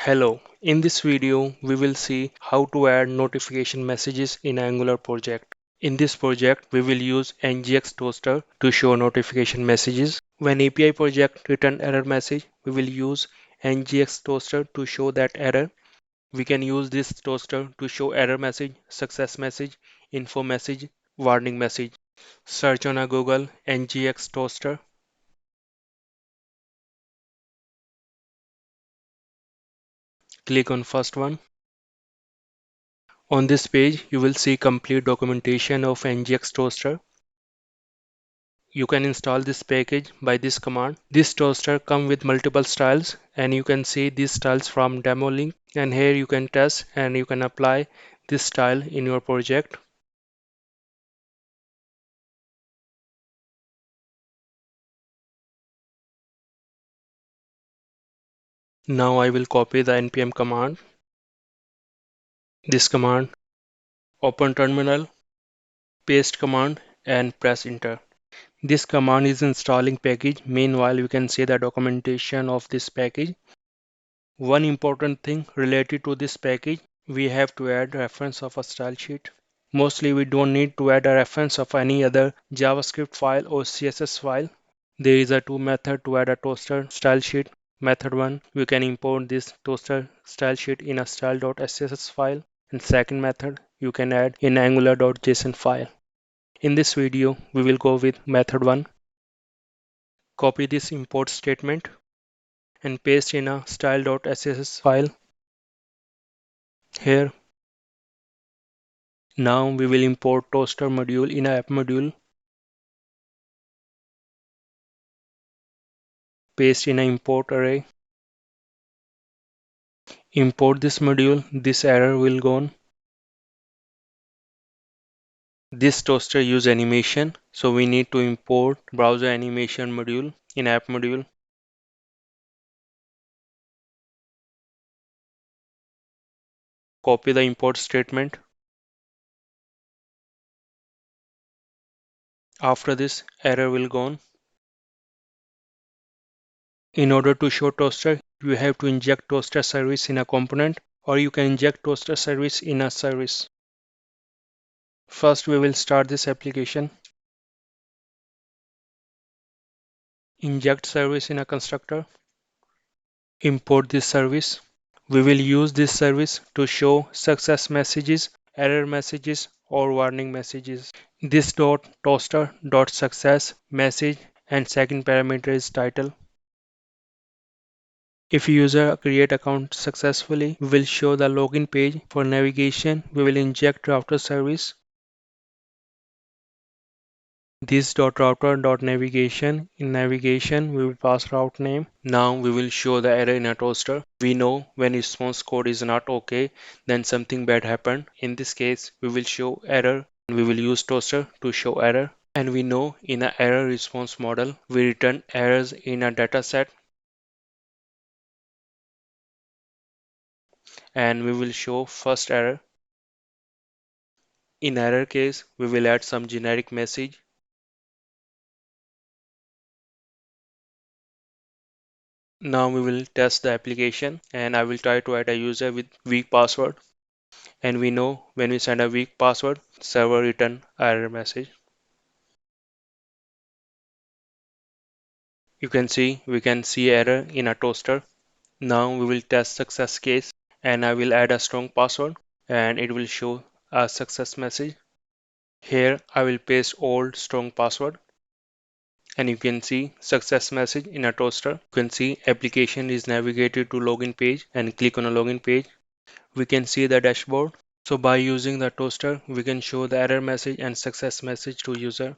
Hello, in this video we will see how to add notification messages in Angular project. In this project we will use NGX Toaster to show notification messages. When API project return error message, we will use NGX Toaster to show that error. We can use this toaster to show error message, success message, info message, warning message. Search on a Google NGX Toaster. Click on first one. On this page, you will see complete documentation of NGX Toaster. You can install this package by this command. This toaster comes with multiple styles and you can see these styles from demo link, and here you can test and you can apply this style in your project. Now I will copy the npm command. This command, open terminal, paste command and press enter. This command is installing package. Meanwhile, you can see the documentation of this package. One important thing related to this package, we have to add reference of a style sheet. Mostly we don't need to add a reference of any other JavaScript file or CSS file. There is a two method to add a toaster style sheet. Method 1, we can import this toaster style sheet in a style.css file. And second method, you can add in angular.json file. In this video, we will go with method 1. Copy this import statement and paste in a style.css file here. Now we will import toaster module in a app module. Paste in a import array. Import this module. This error will gone. This toaster use animation, so we need to import browser animation module in app module. Copy the import statement. After this, error will gone. In order to show toaster, you have to inject toaster service in a component, or you can inject toaster service in a service. First, we will start this application. Inject service in a constructor. Import this service. We will use this service to show success messages, error messages, or warning messages. This dot toaster dot success message and second parameter is title. If user create account successfully, we will show the login page. For navigation, we will inject router service. This dot router dot navigation. In navigation, we will pass route name. Now we will show the error in a toaster. We know when response code is not okay, then something bad happened. In this case, we will show error. We will use toaster to show error. And we know in a error response model, we return errors in a data set. And we will show first error. In error case, we will add some generic message. Now we will test the application and I will try to add a user with weak password. And we know when we send a weak password, server return error message. You can see we can see error in a toaster. Now we will test success case and I will add a strong password and it will show a success message. Here I will paste old strong password and you can see success message in a toaster. You can see application is navigated to login page and click on a login page. We can see the dashboard. So by using the toaster, we can show the error message and success message to user.